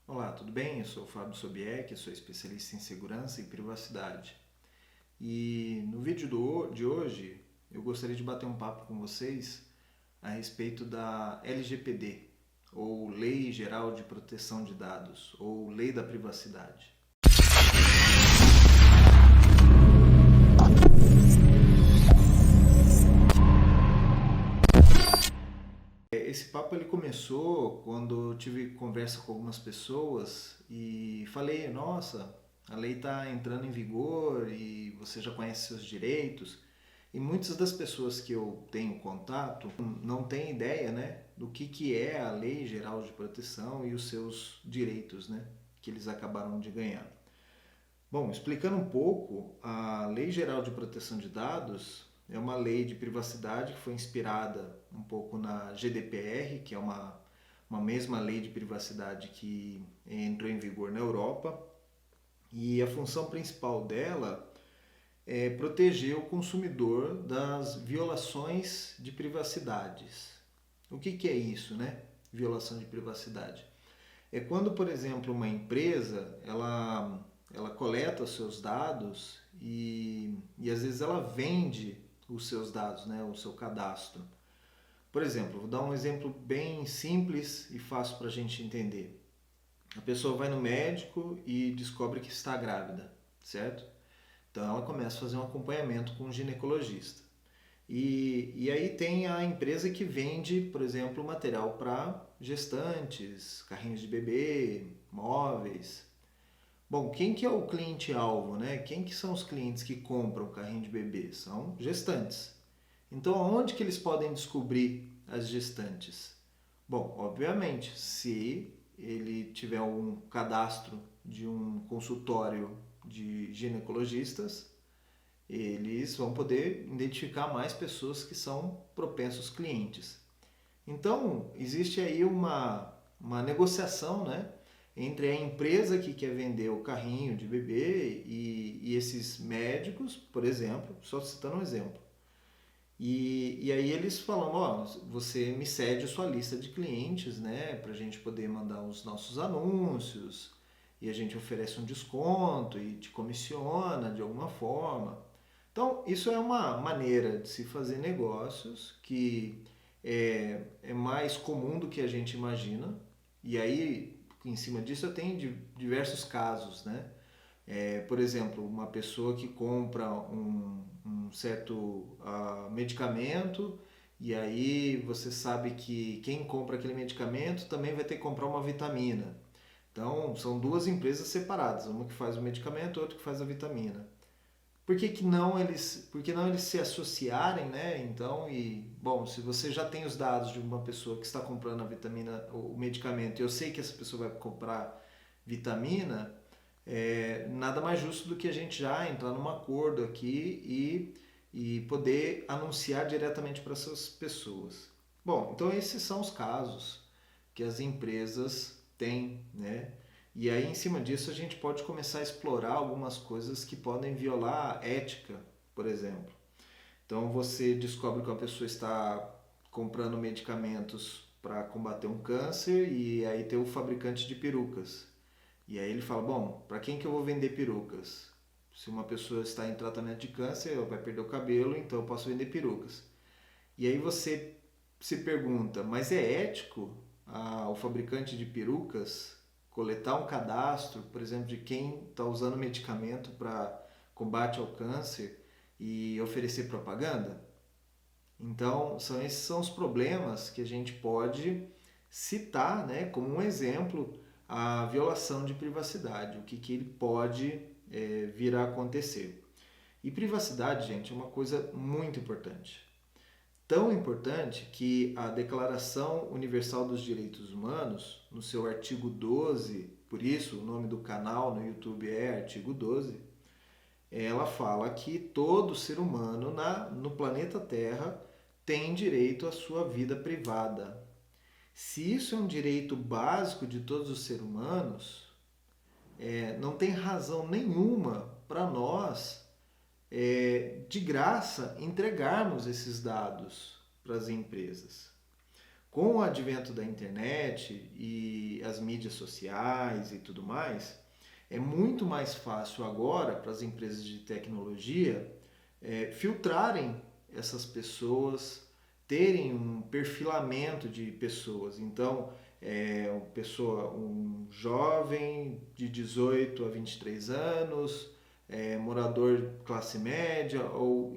Olá, tudo bem? Eu sou o Fábio Sobieck, sou especialista em segurança e privacidade. E no vídeo de hoje eu gostaria de bater um papo com vocês a respeito da LGPD, ou Lei Geral de Proteção de Dados, ou Lei da Privacidade. Esse papo ele começou quando eu tive conversa com algumas pessoas e falei, nossa, a lei está entrando em vigor e você já conhece seus direitos. E muitas das pessoas que eu tenho contato não têm ideia, né, do que é a Lei Geral de Proteção e os seus direitos, né, que eles acabaram de ganhar. Bom, explicando um pouco, a Lei Geral de Proteção de Dados é uma lei de privacidade que foi inspirada um pouco na GDPR, que é uma mesma lei de privacidade que entrou em vigor na Europa. E a função principal dela é proteger o consumidor das violações de privacidades. O que é isso, né? Violação de privacidade. É quando, por exemplo, uma empresa ela coleta os seus dados e às vezes ela vende os seus dados, né, o seu cadastro. Por exemplo, vou dar um exemplo bem simples e fácil para a gente entender. A pessoa vai no médico e descobre que está grávida, certo? Então ela começa a fazer um acompanhamento com um ginecologista. E aí tem a empresa que vende, por exemplo, material para gestantes, carrinhos de bebê, móveis. Bom, quem que é o cliente-alvo, né? Quem que são os clientes que compram carrinho de bebê? São gestantes. Então, aonde que eles podem descobrir as gestantes? Bom, obviamente, se ele tiver um cadastro de um consultório de ginecologistas, eles vão poder identificar mais pessoas que são propensos clientes. Então, existe aí uma negociação, né, entre a empresa que quer vender o carrinho de bebê e esses médicos, por exemplo, só citando um exemplo. E aí eles falam, ó, você me cede sua lista de clientes, né, para a gente poder mandar os nossos anúncios e a gente oferece um desconto e te comissiona de alguma forma. Então, isso é uma maneira de se fazer negócios que é mais comum do que a gente imagina. E aí, em cima disso, eu tenho diversos casos, né? Por exemplo, uma pessoa que compra um certo medicamento e aí você sabe que quem compra aquele medicamento também vai ter que comprar uma vitamina. Então, são duas empresas separadas, uma que faz o medicamento, outra que faz a vitamina. Por que não eles se associarem, né? Então, bom, se você já tem os dados de uma pessoa que está comprando a vitamina, o medicamento, e eu sei que essa pessoa vai comprar vitamina, nada mais justo do que a gente já entrar num acordo aqui e poder anunciar diretamente para essas pessoas. Bom, então esses são os casos que as empresas têm, né? E aí, em cima disso, a gente pode começar a explorar algumas coisas que podem violar a ética, por exemplo. Então, você descobre que uma pessoa está comprando medicamentos para combater um câncer e aí tem o fabricante de perucas. E aí ele fala, bom, para quem que eu vou vender perucas? Se uma pessoa está em tratamento de câncer, ela vai perder o cabelo, então eu posso vender perucas. E aí você se pergunta, mas é ético o fabricante de perucas coletar um cadastro, por exemplo, de quem está usando medicamento para combate ao câncer e oferecer propaganda? Então, esses são os problemas que a gente pode citar, né, como um exemplo a violação de privacidade, o que ele pode vir a acontecer. E privacidade, gente, é uma coisa muito importante. Tão importante que a Declaração Universal dos Direitos Humanos, no seu artigo 12, por isso o nome do canal no YouTube é Artigo 12, ela fala que todo ser humano no planeta Terra tem direito à sua vida privada. Se isso é um direito básico de todos os seres humanos, não tem razão nenhuma para nós, de graça, entregarmos esses dados para as empresas. Com o advento da internet e as mídias sociais e tudo mais, é muito mais fácil agora para as empresas de tecnologia filtrarem essas pessoas, terem um perfilamento de pessoas. Então, um jovem de 18 a 23 anos, morador classe média,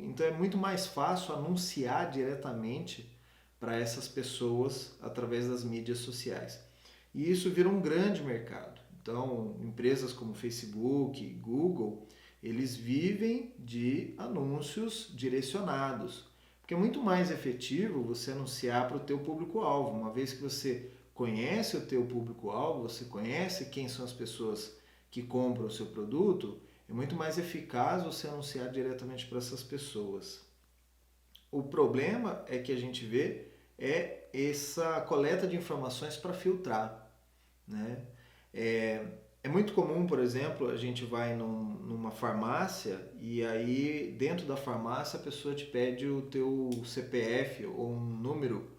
então é muito mais fácil anunciar diretamente para essas pessoas através das mídias sociais. E isso vira um grande mercado. Então, empresas como Facebook, Google, eles vivem de anúncios direcionados, porque é muito mais efetivo você anunciar para o teu público-alvo, uma vez que você conhece o teu público-alvo, você conhece quem são as pessoas que compram o seu produto, é muito mais eficaz você anunciar diretamente para essas pessoas. O problema é que a gente vê essa coleta de informações para filtrar, né? É muito comum, por exemplo, a gente vai numa farmácia e aí dentro da farmácia a pessoa te pede o teu CPF ou um número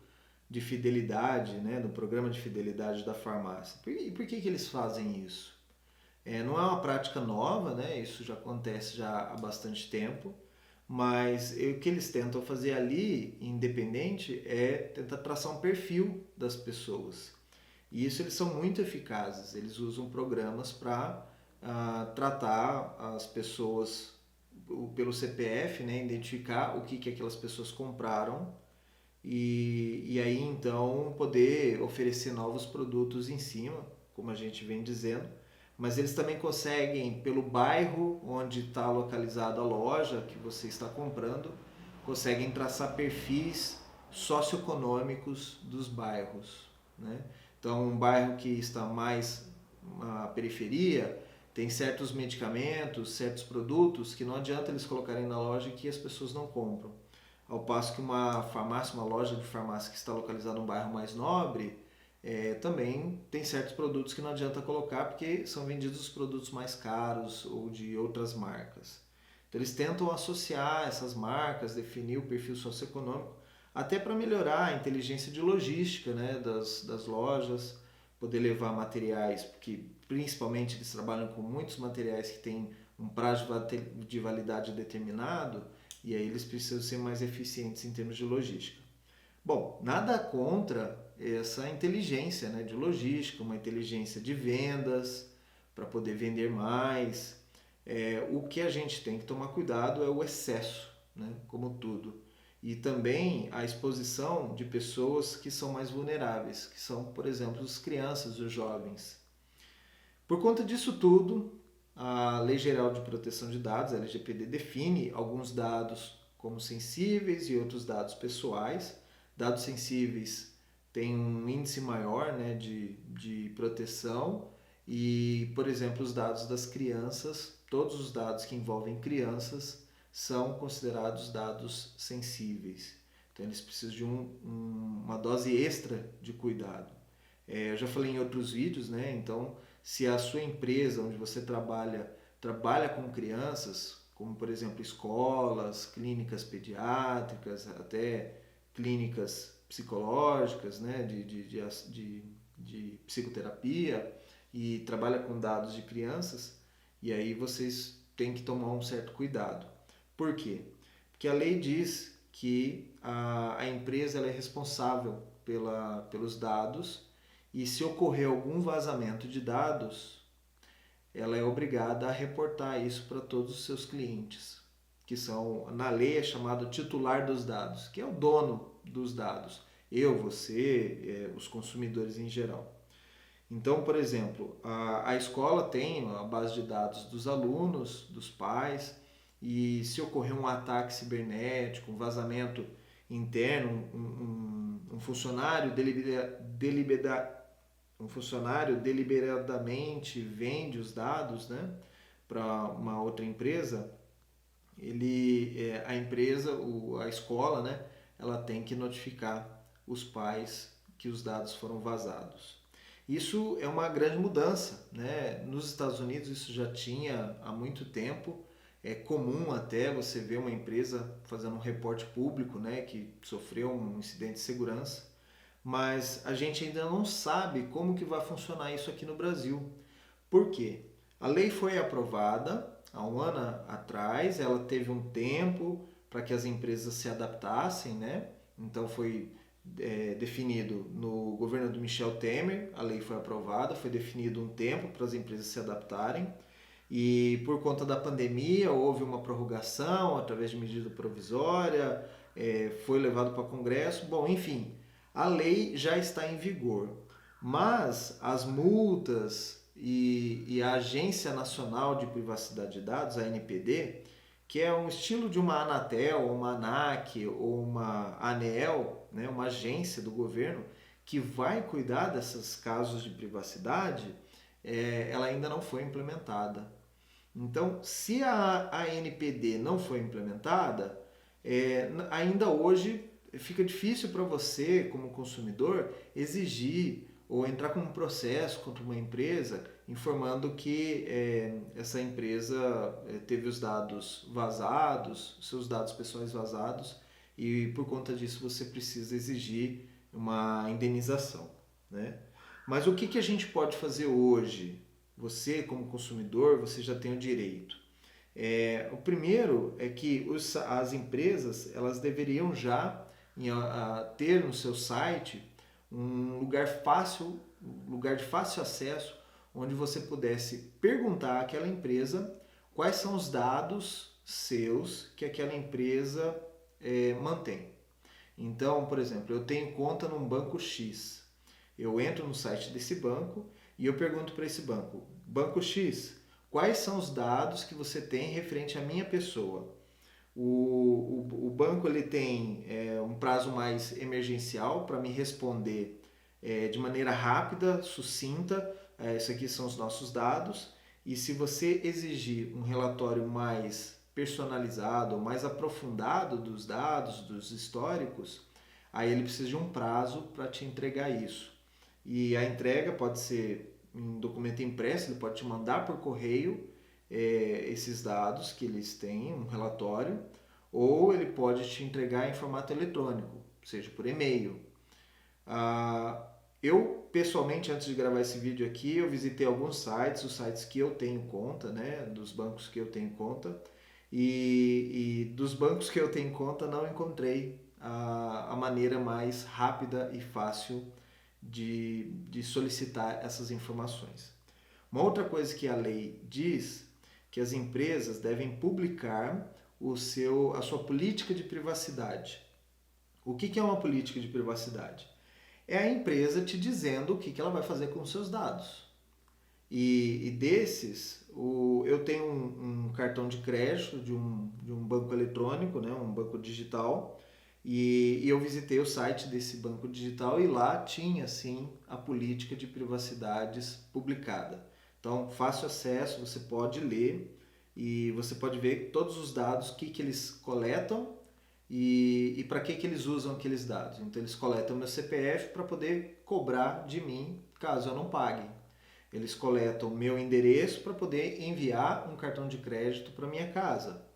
de fidelidade, né, no programa de fidelidade da farmácia. E por que eles fazem isso? Não é uma prática nova, né? Isso já acontece já há bastante tempo, mas o que eles tentam fazer ali, independente, é tentar traçar um perfil das pessoas. E isso eles são muito eficazes, eles usam programas para tratar as pessoas pelo CPF, né? Identificar o que aquelas pessoas compraram e aí então poder oferecer novos produtos em cima, como a gente vem dizendo, mas eles também conseguem, pelo bairro onde está localizada a loja que você está comprando, conseguem traçar perfis socioeconômicos dos bairros, né? Então, um bairro que está mais na periferia tem certos medicamentos, certos produtos que não adianta eles colocarem na loja e que as pessoas não compram. Ao passo que uma farmácia, uma loja de farmácia que está localizada num bairro mais nobre, também tem certos produtos que não adianta colocar porque são vendidos os produtos mais caros ou de outras marcas. Então eles tentam associar essas marcas, definir o perfil socioeconômico, até para melhorar a inteligência de logística, né, das lojas, poder levar materiais, porque principalmente eles trabalham com muitos materiais que têm um prazo de validade determinado, e aí eles precisam ser mais eficientes em termos de logística. Bom, nada contra essa inteligência, né, de logística, uma inteligência de vendas, para poder vender mais. O que a gente tem que tomar cuidado é o excesso, né, como tudo. E também a exposição de pessoas que são mais vulneráveis, que são, por exemplo, as crianças, os jovens. Por conta disso tudo, a Lei Geral de Proteção de Dados, a LGPD, define alguns dados como sensíveis e outros dados pessoais. Dados sensíveis têm um índice maior, né, de proteção e, por exemplo, os dados das crianças, todos os dados que envolvem crianças são considerados dados sensíveis. Então, eles precisam de uma dose extra de cuidado. Eu já falei em outros vídeos, né? Então, se a sua empresa onde você trabalha com crianças, como por exemplo escolas, clínicas pediátricas, até clínicas psicológicas, né? de psicoterapia, e trabalha com dados de crianças, e aí vocês têm que tomar um certo cuidado. Por quê? Porque a lei diz que a empresa ela é responsável pelos dados e se ocorrer algum vazamento de dados, ela é obrigada a reportar isso para todos os seus clientes, que são, na lei é chamado titular dos dados, que é o dono dos dados. Eu, você, os consumidores em geral. Então, por exemplo, a escola tem a base de dados dos alunos, dos pais, e se ocorrer um ataque cibernético, um vazamento interno, um funcionário deliberadamente vende os dados, né, para uma outra empresa, a empresa, a escola, né, ela tem que notificar os pais que os dados foram vazados. Isso é uma grande mudança, né? Nos Estados Unidos isso já tinha há muito tempo. É comum até você ver uma empresa fazendo um reporte público, né, que sofreu um incidente de segurança. mas a gente ainda não sabe como que vai funcionar isso aqui no Brasil. Por quê? A lei foi aprovada há um ano atrás, ela teve um tempo para que as empresas se adaptassem, né? Então foi definido no governo do Michel Temer, a lei foi aprovada, foi definido um tempo para as empresas se adaptarem e por conta da pandemia houve uma prorrogação através de medida provisória, foi levado para o Congresso, bom, enfim, a lei já está em vigor, mas as multas e a Agência Nacional de Privacidade de Dados, a ANPD, que é um estilo de uma Anatel, uma ANAC ou uma ANEEL, né, uma agência do governo que vai cuidar desses casos de privacidade, ela ainda não foi implementada. Então, se a ANPD não foi implementada, ainda hoje fica difícil para você, como consumidor, exigir ou entrar com um processo contra uma empresa informando que essa empresa teve os dados vazados, seus dados pessoais vazados, e por conta disso você precisa exigir uma indenização, né? Mas o que a gente pode fazer hoje? Você, como consumidor, você já tem o direito. O primeiro é que as empresas elas deveriam já ter no seu site um lugar de fácil acesso, onde você pudesse perguntar àquela empresa quais são os dados seus que aquela empresa mantém. Então, por exemplo, eu tenho conta num banco X. Eu entro no site desse banco e eu pergunto para esse banco, Banco X, quais são os dados que você tem referente à minha pessoa? O banco ele tem um prazo mais emergencial para me responder de maneira rápida, sucinta. Isso aqui são os nossos dados. E se você exigir um relatório mais personalizado, mais aprofundado dos dados, dos históricos, aí ele precisa de um prazo para te entregar isso. E a entrega pode ser em documento impresso, ele pode te mandar por correio esses dados que eles têm, um relatório, ou ele pode te entregar em formato eletrônico, seja por e-mail. Eu, pessoalmente, antes de gravar esse vídeo aqui, eu visitei alguns sites, os sites que eu tenho conta, né, dos bancos que eu tenho conta, e dos bancos que eu tenho conta não encontrei a maneira mais rápida e fácil de solicitar essas informações. Uma outra coisa que a lei diz que as empresas devem publicar a sua política de privacidade. O que é uma política de privacidade? É a empresa te dizendo o que ela vai fazer com os seus dados. E desses, eu tenho um cartão de crédito de um banco eletrônico, né, um banco digital, e eu visitei o site desse banco digital e lá tinha sim a política de privacidades publicada. Então, fácil acesso, você pode ler e você pode ver todos os dados, que eles coletam e para que eles usam aqueles dados. Então, eles coletam meu CPF para poder cobrar de mim caso eu não pague. Eles coletam meu endereço para poder enviar um cartão de crédito para minha casa.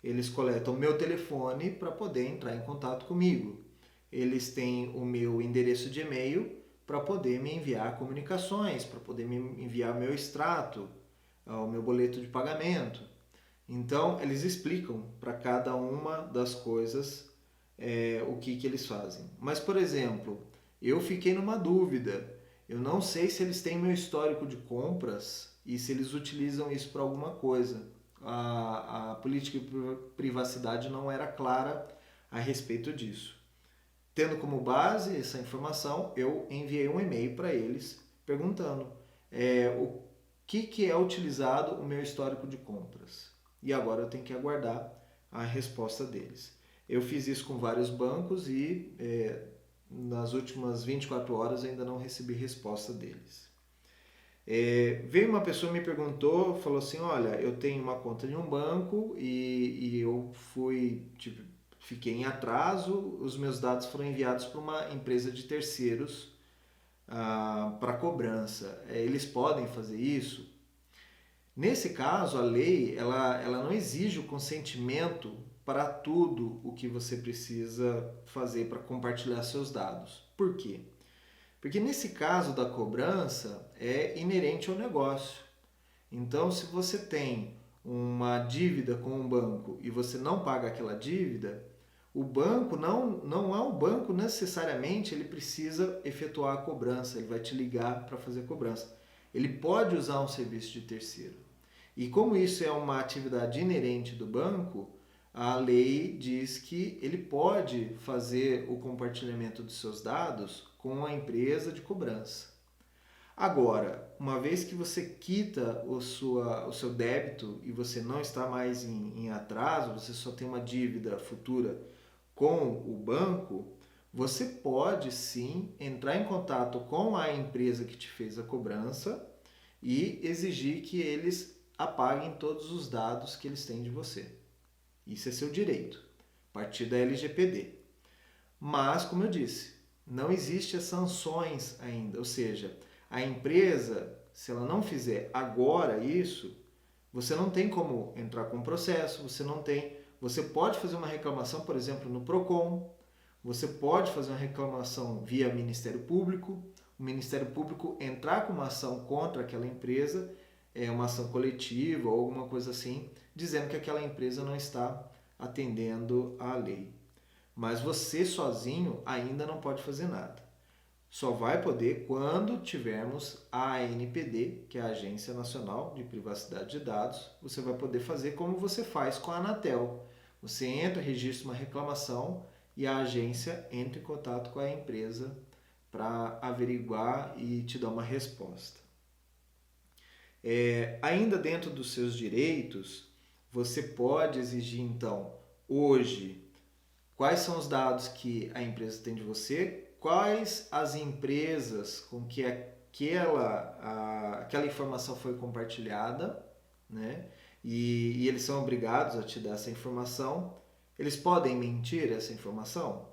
Eles coletam meu telefone para poder entrar em contato comigo. Eles têm o meu endereço de e-mail para poder me enviar comunicações, para poder me enviar meu extrato, o meu boleto de pagamento. Então, eles explicam para cada uma das coisas o que eles fazem. Mas, por exemplo, eu fiquei numa dúvida. Eu não sei se eles têm meu histórico de compras e se eles utilizam isso para alguma coisa. A política de privacidade não era clara a respeito disso. Tendo como base essa informação, eu enviei um e-mail para eles perguntando o que é utilizado o meu histórico de compras. E agora eu tenho que aguardar a resposta deles. Eu fiz isso com vários bancos e nas últimas 24 horas ainda não recebi resposta deles. Veio uma pessoa e me perguntou, falou assim, olha, eu tenho uma conta de um banco e eu fiquei em atraso, os meus dados foram enviados para uma empresa de terceiros para cobrança. Eles podem fazer isso? Nesse caso, a lei ela não exige o consentimento para tudo o que você precisa fazer para compartilhar seus dados. Por quê? Porque nesse caso da cobrança é inerente ao negócio. Então, se você tem uma dívida com um banco e você não paga aquela dívida, o banco não é um banco necessariamente, ele precisa efetuar a cobrança, ele vai te ligar para fazer a cobrança. Ele pode usar um serviço de terceiro. E como isso é uma atividade inerente do banco, a lei diz que ele pode fazer o compartilhamento dos seus dados com a empresa de cobrança. Agora, uma vez que você quita o seu débito e você não está mais em atraso, você só tem uma dívida futura com o banco, você pode sim entrar em contato com a empresa que te fez a cobrança e exigir que eles apaguem todos os dados que eles têm de você. Isso é seu direito, a partir da LGPD. Mas, como eu disse, não existe as sanções ainda, ou seja, a empresa, se ela não fizer agora isso, você não tem como entrar com processo, você pode fazer uma reclamação, por exemplo, no Procon, você pode fazer uma reclamação via Ministério Público, o Ministério Público entrar com uma ação contra aquela empresa, uma ação coletiva ou alguma coisa assim, dizendo que aquela empresa não está atendendo à lei. Mas você sozinho ainda não pode fazer nada. Só vai poder quando tivermos a ANPD, que é a Agência Nacional de Privacidade de Dados. Você vai poder fazer como você faz com a Anatel. Você entra, registra uma reclamação e a agência entra em contato com a empresa para averiguar e te dar uma resposta. Ainda dentro dos seus direitos, você pode exigir então, hoje, quais são os dados que a empresa tem de você, quais as empresas com que aquela informação foi compartilhada, né? E eles são obrigados a te dar essa informação. Eles podem mentir essa informação?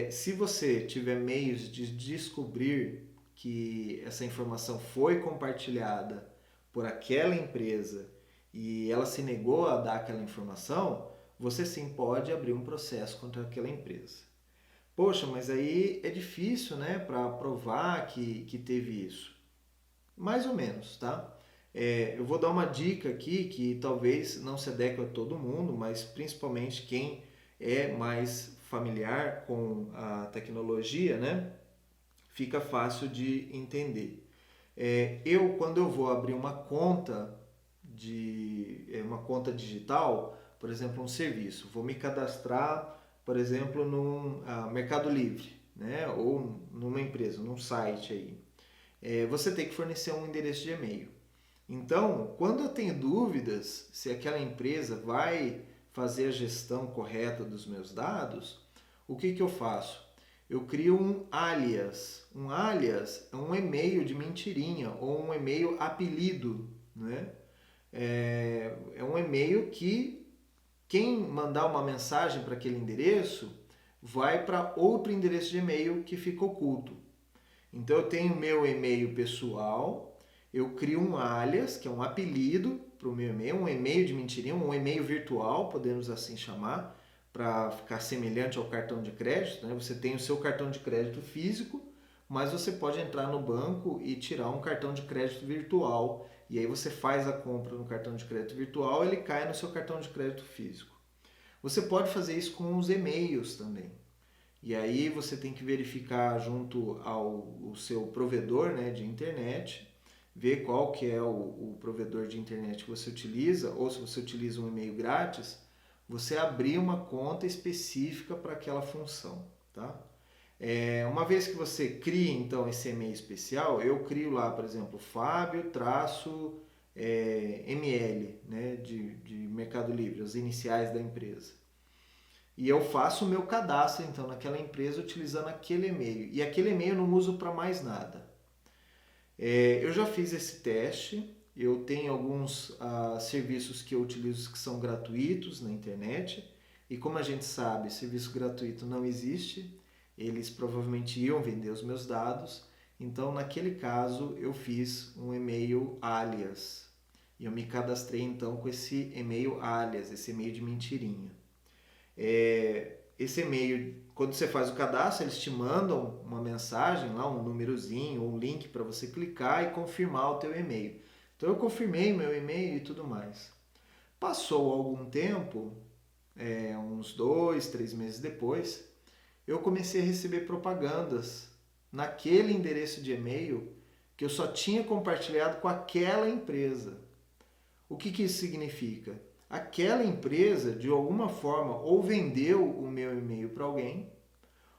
Se você tiver meios de descobrir que essa informação foi compartilhada por aquela empresa e ela se negou a dar aquela informação, você sim pode abrir um processo contra aquela empresa. Poxa, mas aí é difícil, né, para provar que teve isso. Mais ou menos, tá? Eu vou dar uma dica aqui que talvez não se adeque a todo mundo, mas principalmente quem é mais familiar com a tecnologia, né? Fica fácil de entender. Quando eu vou abrir uma conta uma conta digital, por exemplo, um serviço, vou me cadastrar, por exemplo, num Mercado Livre, né? Ou numa empresa, num site aí. Você tem que fornecer um endereço de e-mail. Então, quando eu tenho dúvidas se aquela empresa vai fazer a gestão correta dos meus dados, o que eu faço? Eu crio um alias. Um alias é um e-mail de mentirinha ou um e-mail apelido, né? É um e-mail que quem mandar uma mensagem para aquele endereço vai para outro endereço de e-mail que fica oculto. Então eu tenho meu e-mail pessoal, eu crio um alias, que é um apelido para o meu e-mail, um e-mail de mentirinha, um e-mail virtual, podemos assim chamar, para ficar semelhante ao cartão de crédito, né? Você tem o seu cartão de crédito físico, mas você pode entrar no banco e tirar um cartão de crédito virtual. E aí você faz a compra no cartão de crédito virtual, ele cai no seu cartão de crédito físico. Você pode fazer isso com os e-mails também. E aí você tem que verificar junto ao seu provedor, né, de internet, ver qual que é o provedor de internet que você utiliza, ou se você utiliza um e-mail grátis, você abrir uma conta específica para aquela função, tá? Uma vez que você cria então esse e-mail especial, eu crio lá, por exemplo, Fábio-ML, né, de Mercado Livre, as iniciais da empresa. E eu faço o meu cadastro então naquela empresa utilizando aquele e-mail. E aquele e-mail eu não uso para mais nada. Eu já fiz esse teste, eu tenho alguns serviços que eu utilizo que são gratuitos na internet. E como a gente sabe, serviço gratuito não existe. Eles provavelmente iam vender os meus dados. Então, naquele caso, eu fiz um e-mail alias. E eu me cadastrei então com esse e-mail alias, esse e-mail de mentirinha. esse e-mail, quando você faz o cadastro, eles te mandam uma mensagem lá, um númerozinho, um link para você clicar e confirmar o teu e-mail. Então eu confirmei meu e-mail e tudo mais. Passou algum tempo, uns 2, 3 meses depois, eu comecei a receber propagandas naquele endereço de e-mail que eu só tinha compartilhado com aquela empresa. O que isso significa? Aquela empresa, de alguma forma, ou vendeu o meu e-mail para alguém,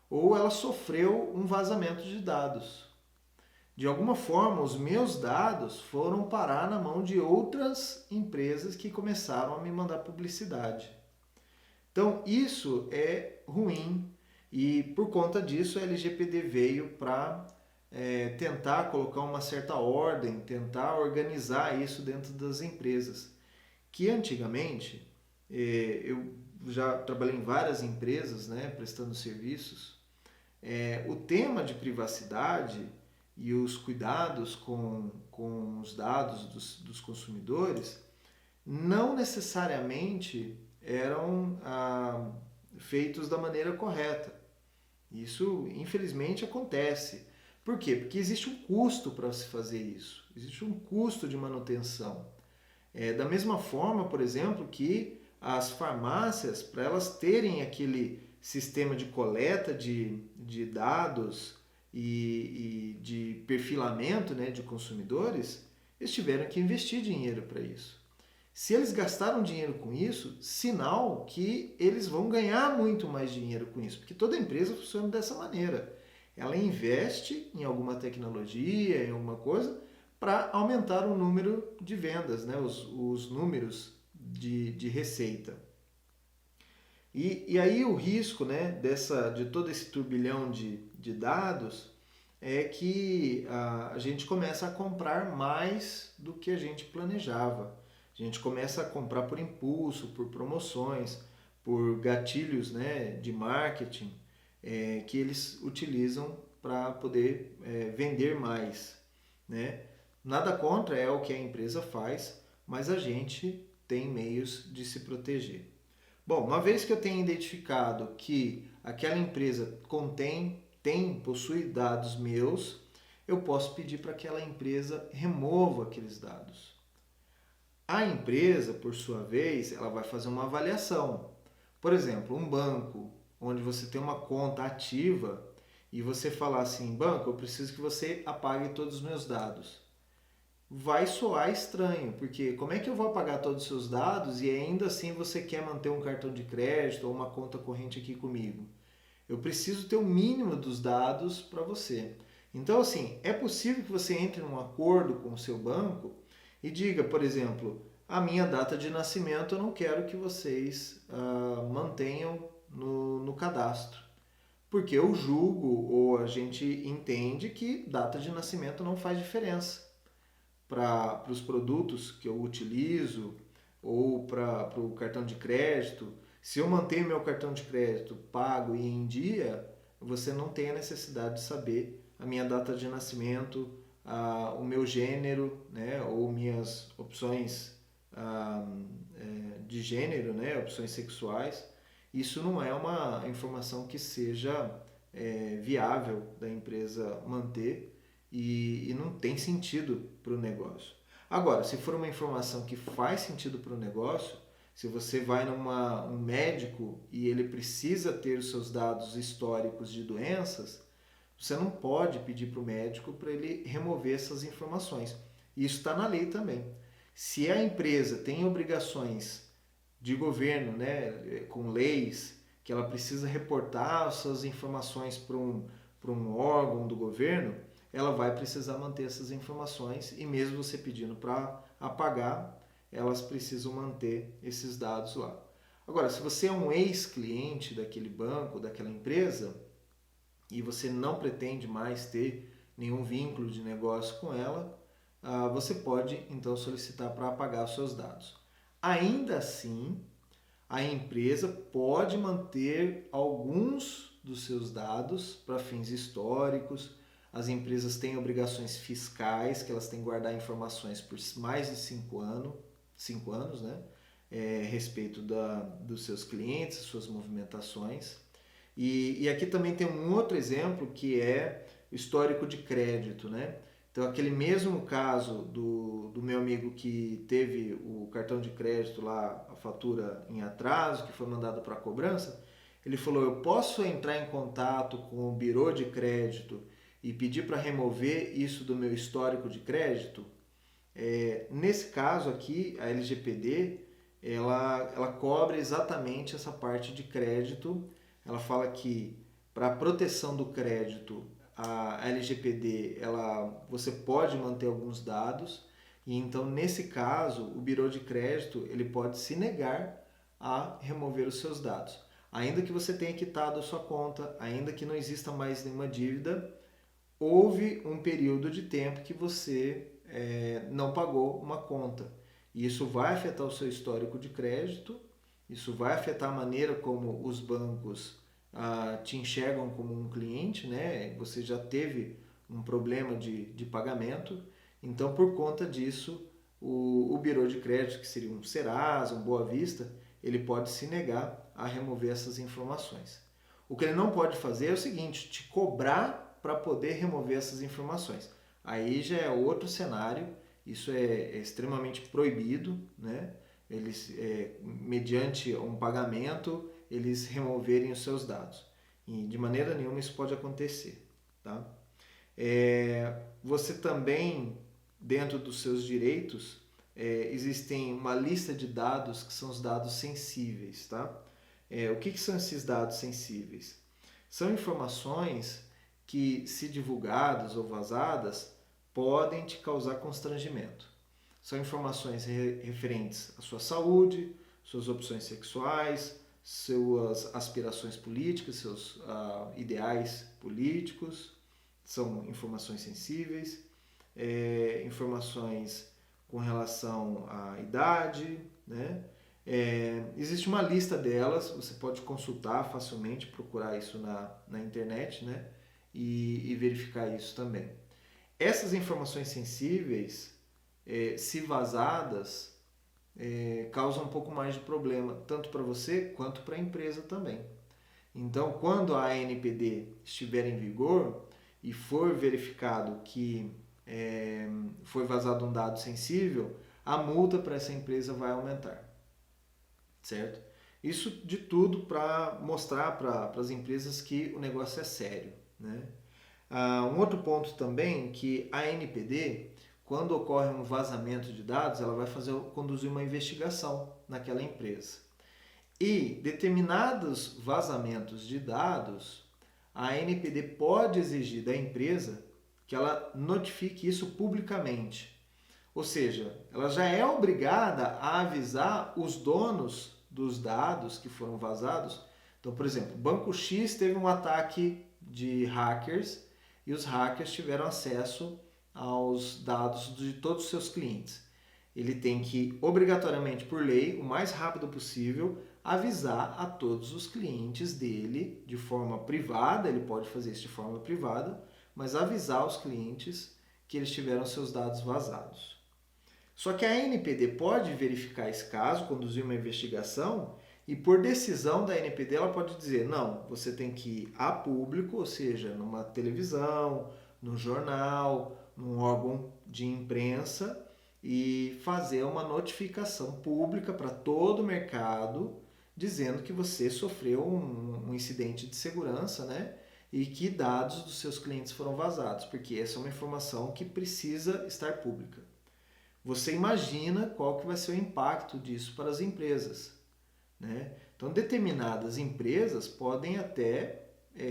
ou ela sofreu um vazamento de dados. De alguma forma, os meus dados foram parar na mão de outras empresas que começaram a me mandar publicidade. Então, isso é ruim e, por conta disso, a LGPD veio para tentar colocar uma certa ordem, tentar organizar isso dentro das empresas. Que antigamente, eu já trabalhei em várias empresas, né, prestando serviços, o tema de privacidade e os cuidados com os dados dos consumidores não necessariamente eram feitos da maneira correta. Isso, infelizmente, acontece. Por quê? Porque existe um custo para se fazer isso. Existe um custo de manutenção. Da mesma forma, por exemplo, que as farmácias, para elas terem aquele sistema de coleta de dados e de perfilamento, né, de consumidores, eles tiveram que investir dinheiro para isso. Se eles gastaram dinheiro com isso, sinal que eles vão ganhar muito mais dinheiro com isso, porque toda empresa funciona dessa maneira. Ela investe em alguma tecnologia, em alguma coisa, para aumentar o número de vendas, né? os números de receita. E aí o risco, né, de todo esse turbilhão de dados é que a gente começa a comprar mais do que a gente planejava. A gente começa a comprar por impulso, por promoções, por gatilhos, né, de marketing que eles utilizam para poder vender mais, né? Nada contra, é o que a empresa faz, mas a gente tem meios de se proteger. Bom, uma vez que eu tenho identificado que aquela empresa possui dados meus, eu posso pedir para que aquela empresa remova aqueles dados. A empresa, por sua vez, ela vai fazer uma avaliação. Por exemplo, um banco onde você tem uma conta ativa e você falar assim, banco, eu preciso que você apague todos os meus dados. Vai soar estranho, porque como é que eu vou apagar todos os seus dados e ainda assim você quer manter um cartão de crédito ou uma conta corrente aqui comigo? Eu preciso ter o mínimo dos dados para você. Então, assim, é possível que você entre num acordo com o seu banco e diga, por exemplo, a minha data de nascimento eu não quero que vocês mantenham no cadastro. Porque eu julgo ou a gente entende que data de nascimento não faz diferença para os produtos que eu utilizo ou para o cartão de crédito. Se eu mantenho meu cartão de crédito pago e em dia, você não tem a necessidade de saber a minha data de nascimento, o meu gênero, né, ou minhas opções de gênero, né, opções sexuais. Isso não é uma informação que seja viável da empresa manter e não tem sentido para o negócio. Agora, se for uma informação que faz sentido para o negócio, se você vai um médico e ele precisa ter os seus dados históricos de doenças, você não pode pedir para o médico para ele remover essas informações. Isso está na lei também. Se a empresa tem obrigações de governo, né, com leis, que ela precisa reportar as suas informações para um órgão do governo, ela vai precisar manter essas informações e mesmo você pedindo para apagar, elas precisam manter esses dados lá. Agora, se você é um ex-cliente daquele banco, daquela empresa, e você não pretende mais ter nenhum vínculo de negócio com ela, você pode então solicitar para apagar os seus dados. Ainda assim, a empresa pode manter alguns dos seus dados para fins históricos. As empresas têm obrigações fiscais, que elas têm que guardar informações por mais de 5 anos, né? A respeito dos seus clientes, suas movimentações. E aqui também tem um outro exemplo que é o histórico de crédito, né? Então, aquele mesmo caso do meu amigo que teve o cartão de crédito lá, a fatura em atraso, que foi mandada para cobrança, ele falou, eu posso entrar em contato com o birô de crédito e pedir para remover isso do meu histórico de crédito? Nesse caso aqui, a LGPD, ela cobre exatamente essa parte de crédito. Ela fala que para a proteção do crédito, a LGPD, você pode manter alguns dados, e então nesse caso, o birô de crédito ele pode se negar a remover os seus dados. Ainda que você tenha quitado a sua conta, ainda que não exista mais nenhuma dívida, houve um período de tempo que você não pagou uma conta. E isso vai afetar o seu histórico de crédito, isso vai afetar a maneira como os bancos te enxergam como um cliente, né? Você já teve um problema de pagamento, então por conta disso o birô de crédito, que seria um Serasa, um Boa Vista, ele pode se negar a remover essas informações. O que ele não pode fazer é o seguinte, te cobrar para poder remover essas informações. Aí já é outro cenário, isso é extremamente proibido, né? Eles, mediante um pagamento, eles removerem os seus dados. E de maneira nenhuma isso pode acontecer. Tá? Você também, dentro dos seus direitos, existem uma lista de dados que são os dados sensíveis. Tá? O que são esses dados sensíveis? São informações que, se divulgadas ou vazadas, podem te causar constrangimento. São informações referentes à sua saúde, suas opções sexuais, suas aspirações políticas, seus ideais políticos. São informações sensíveis, informações com relação à idade, né? Existe uma lista delas, você pode consultar facilmente, procurar isso na internet, né? E verificar isso também. Essas informações sensíveis, se vazadas, causam um pouco mais de problema, tanto para você quanto para a empresa também. Então, quando a ANPD estiver em vigor e for verificado que foi vazado um dado sensível, a multa para essa empresa vai aumentar. Certo? Isso de tudo para mostrar para as empresas que o negócio é sério. Né? Um outro ponto também que a ANPD, quando ocorre um vazamento de dados, ela vai conduzir uma investigação naquela empresa. E determinados vazamentos de dados, a ANPD pode exigir da empresa que ela notifique isso publicamente. Ou seja, ela já é obrigada a avisar os donos dos dados que foram vazados. Então, por exemplo, o Banco X teve um ataque de hackers e os hackers tiveram acesso aos dados de todos os seus clientes. Ele tem que, obrigatoriamente por lei, o mais rápido possível, avisar a todos os clientes dele de forma privada, ele pode fazer isso de forma privada, mas avisar os clientes que eles tiveram seus dados vazados. Só que a ANPD pode verificar esse caso, conduzir uma investigação e por decisão da ANPD ela pode dizer, não, você tem que ir a público, ou seja, numa televisão, num jornal, num órgão de imprensa e fazer uma notificação pública para todo o mercado dizendo que você sofreu um incidente de segurança, né? E que dados dos seus clientes foram vazados, porque essa é uma informação que precisa estar pública. Você imagina qual que vai ser o impacto disso para as empresas. Né? Então, determinadas empresas podem até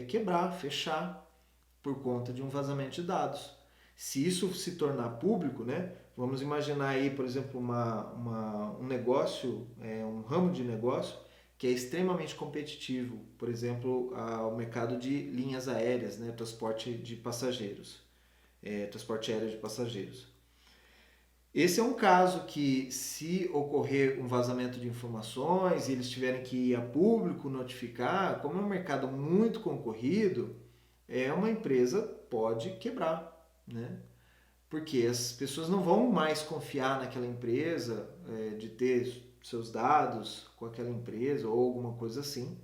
quebrar, fechar, por conta de um vazamento de dados. Se isso se tornar público, né? Vamos imaginar aí, por exemplo, um negócio, um ramo de negócio que é extremamente competitivo, por exemplo, o mercado de linhas aéreas, né? Transporte de passageiros, transporte aéreo de passageiros. Esse é um caso que, se ocorrer um vazamento de informações e eles tiverem que ir a público notificar, como é um mercado muito concorrido, uma empresa pode quebrar, né? Porque as pessoas não vão mais confiar naquela empresa, de ter seus dados com aquela empresa ou alguma coisa assim.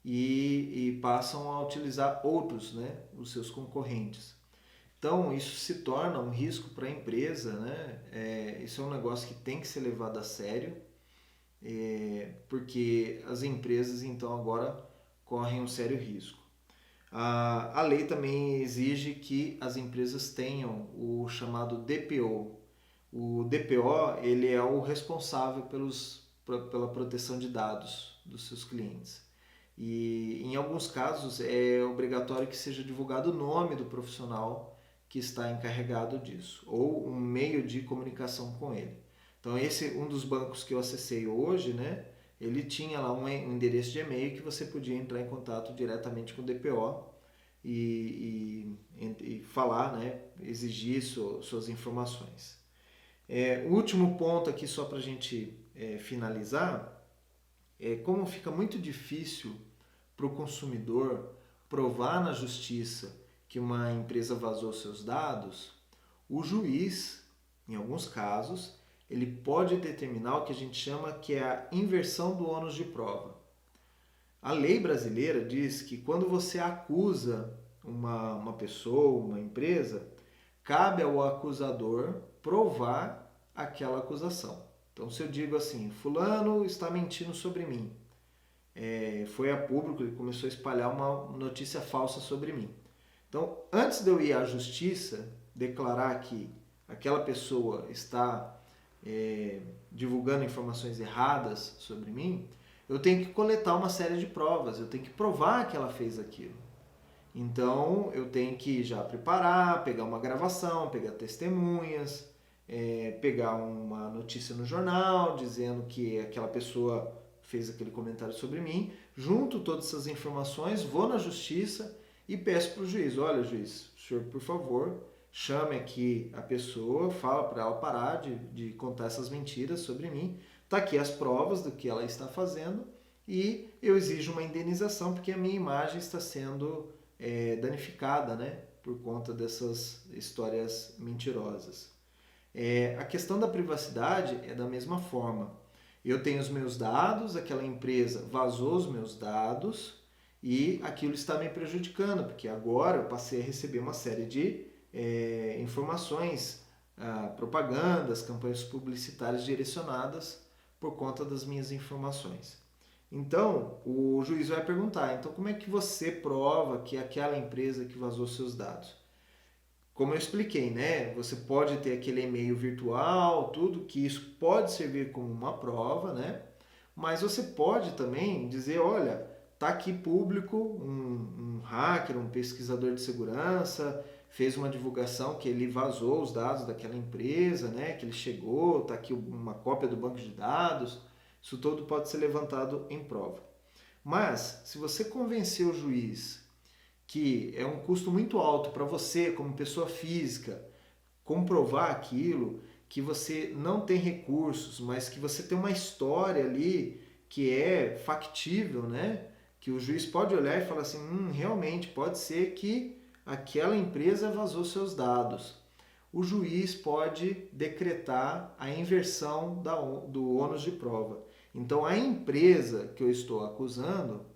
e passam a utilizar outros, né, os seus concorrentes. Então, isso se torna um risco para a empresa, né? Isso é um negócio que tem que ser levado a sério, porque as empresas, então, agora correm um sério risco. A lei também exige que as empresas tenham o chamado DPO. O DPO, ele é o responsável pela proteção de dados dos seus clientes. E em alguns casos é obrigatório que seja divulgado o nome do profissional que está encarregado disso, ou um meio de comunicação com ele. Então esse um dos bancos que eu acessei hoje, né, ele tinha lá um endereço de e-mail que você podia entrar em contato diretamente com o DPO e falar, né, exigir suas informações. O último ponto aqui, só para a gente finalizar, como fica muito difícil para o consumidor provar na justiça que uma empresa vazou seus dados, o juiz, em alguns casos, ele pode determinar o que a gente chama que é a inversão do ônus de prova. A lei brasileira diz que quando você acusa uma pessoa, uma empresa, cabe ao acusador provar aquela acusação. Então, se eu digo assim, fulano está mentindo sobre mim, foi a público, ele começou a espalhar uma notícia falsa sobre mim. Então, antes de eu ir à justiça, declarar que aquela pessoa está divulgando informações erradas sobre mim, eu tenho que coletar uma série de provas, eu tenho que provar que ela fez aquilo. Então, eu tenho que já preparar, pegar uma gravação, pegar testemunhas, pegar uma notícia no jornal dizendo que aquela pessoa fez aquele comentário sobre mim, junto todas essas informações, vou na justiça e peço para o juiz, olha juiz, o senhor por favor, chame aqui a pessoa, fala para ela parar de contar essas mentiras sobre mim, está aqui as provas do que ela está fazendo e eu exijo uma indenização porque a minha imagem está sendo danificada, né, por conta dessas histórias mentirosas. A questão da privacidade é da mesma forma. Eu tenho os meus dados, aquela empresa vazou os meus dados e aquilo está me prejudicando, porque agora eu passei a receber uma série de informações, propagandas, campanhas publicitárias direcionadas por conta das minhas informações. Então, o juiz vai perguntar, então como é que você prova que aquela empresa que vazou seus dados? Como eu expliquei, né? Você pode ter aquele e-mail virtual, tudo que isso pode servir como uma prova, né? Mas você pode também dizer, olha, tá aqui público, um hacker, um pesquisador de segurança, fez uma divulgação que ele vazou os dados daquela empresa, né? Que ele chegou, tá aqui uma cópia do banco de dados. Isso tudo pode ser levantado em prova. Mas, se você convencer o juiz que é um custo muito alto para você, como pessoa física, comprovar aquilo, que você não tem recursos, mas que você tem uma história ali que é factível, né? Que o juiz pode olhar e falar assim, realmente pode ser que aquela empresa vazou seus dados. O juiz pode decretar a inversão do ônus de prova. Então, a empresa que eu estou acusando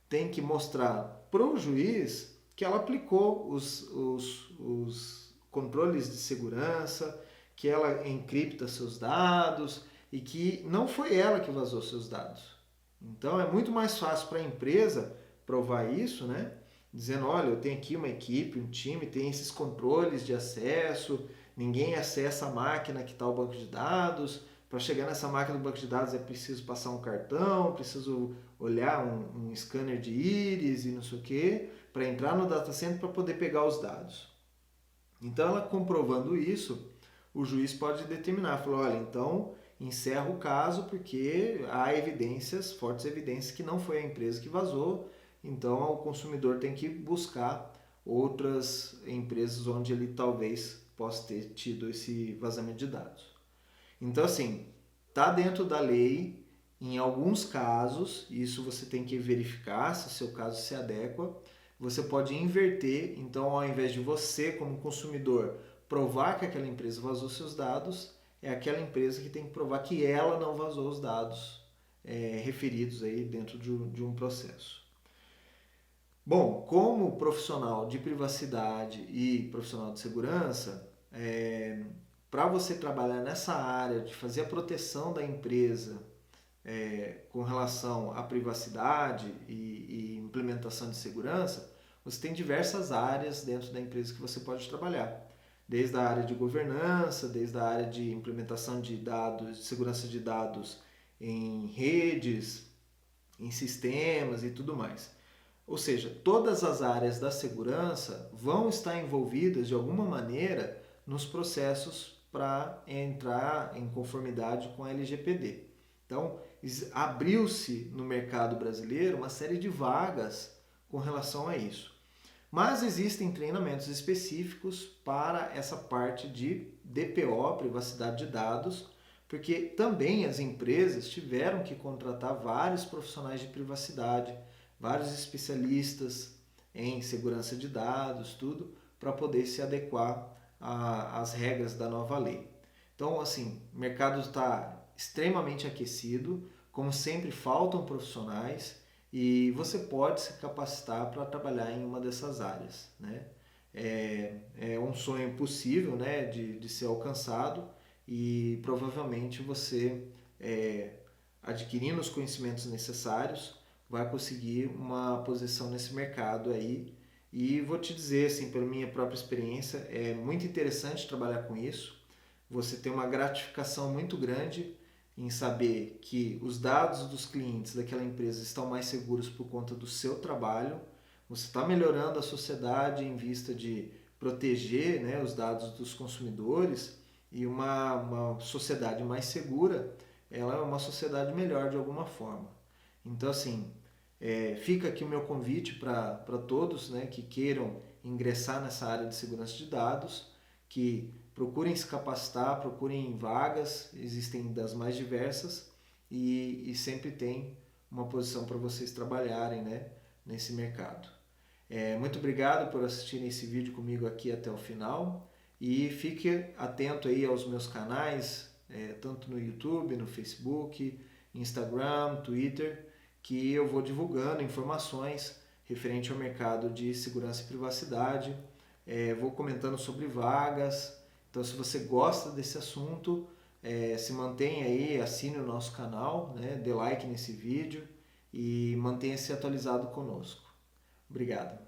tem que mostrar para o juiz que ela aplicou os controles de segurança, que ela encripta seus dados e que não foi ela que vazou seus dados. Então, é muito mais fácil para a empresa provar isso, né? Dizendo, olha, eu tenho aqui uma equipe, um time, tem esses controles de acesso, ninguém acessa a máquina que está o banco de dados. Para chegar nessa máquina do banco de dados é preciso passar um cartão, preciso olhar um scanner de íris e não sei o que, para entrar no data center para poder pegar os dados. Então, ela comprovando isso, o juiz pode determinar, falar, olha, então encerra o caso porque há evidências, fortes evidências que não foi a empresa que vazou, então o consumidor tem que buscar outras empresas onde ele talvez possa ter tido esse vazamento de dados. Então, assim, está dentro da lei, em alguns casos, isso você tem que verificar se o seu caso se adequa. Você pode inverter, então ao invés de você, como consumidor, provar que aquela empresa vazou seus dados, é aquela empresa que tem que provar que ela não vazou os dados referidos aí dentro de um processo. Bom, como profissional de privacidade e profissional de segurança, para você trabalhar nessa área de fazer a proteção da empresa com relação à privacidade e implementação de segurança, você tem diversas áreas dentro da empresa que você pode trabalhar. Desde a área de governança, desde a área de implementação de dados, de segurança de dados em redes, em sistemas e tudo mais. Ou seja, todas as áreas da segurança vão estar envolvidas de alguma maneira nos processos para entrar em conformidade com a LGPD. Então, abriu-se no mercado brasileiro uma série de vagas com relação a isso. Mas existem treinamentos específicos para essa parte de DPO, privacidade de dados, porque também as empresas tiveram que contratar vários profissionais de privacidade, vários especialistas em segurança de dados, tudo, para poder se adequar às regras da nova lei. Então, assim, o mercado está extremamente aquecido, como sempre faltam profissionais e você pode se capacitar para trabalhar em uma dessas áreas, né? É um sonho possível, né, de ser alcançado e provavelmente você, adquirindo os conhecimentos necessários, vai conseguir uma posição nesse mercado aí. E vou te dizer, assim, pela minha própria experiência, é muito interessante trabalhar com isso. Você tem uma gratificação muito grande em saber que os dados dos clientes daquela empresa estão mais seguros por conta do seu trabalho. Você está melhorando a sociedade em vista de proteger, né, os dados dos consumidores, e uma sociedade mais segura, ela é uma sociedade melhor de alguma forma. Então, assim, fica aqui o meu convite para todos, né, que queiram ingressar nessa área de segurança de dados, que procurem se capacitar, procurem vagas, existem das mais diversas e sempre tem uma posição para vocês trabalharem, né, nesse mercado. Muito obrigado por assistirem esse vídeo comigo aqui até o final e fique atento aí aos meus canais, tanto no YouTube, no Facebook, Instagram, Twitter, que eu vou divulgando informações referente ao mercado de segurança e privacidade, vou comentando sobre vagas. Então, se você gosta desse assunto, se mantenha aí, assine o nosso canal, né, dê like nesse vídeo e mantenha-se atualizado conosco. Obrigado.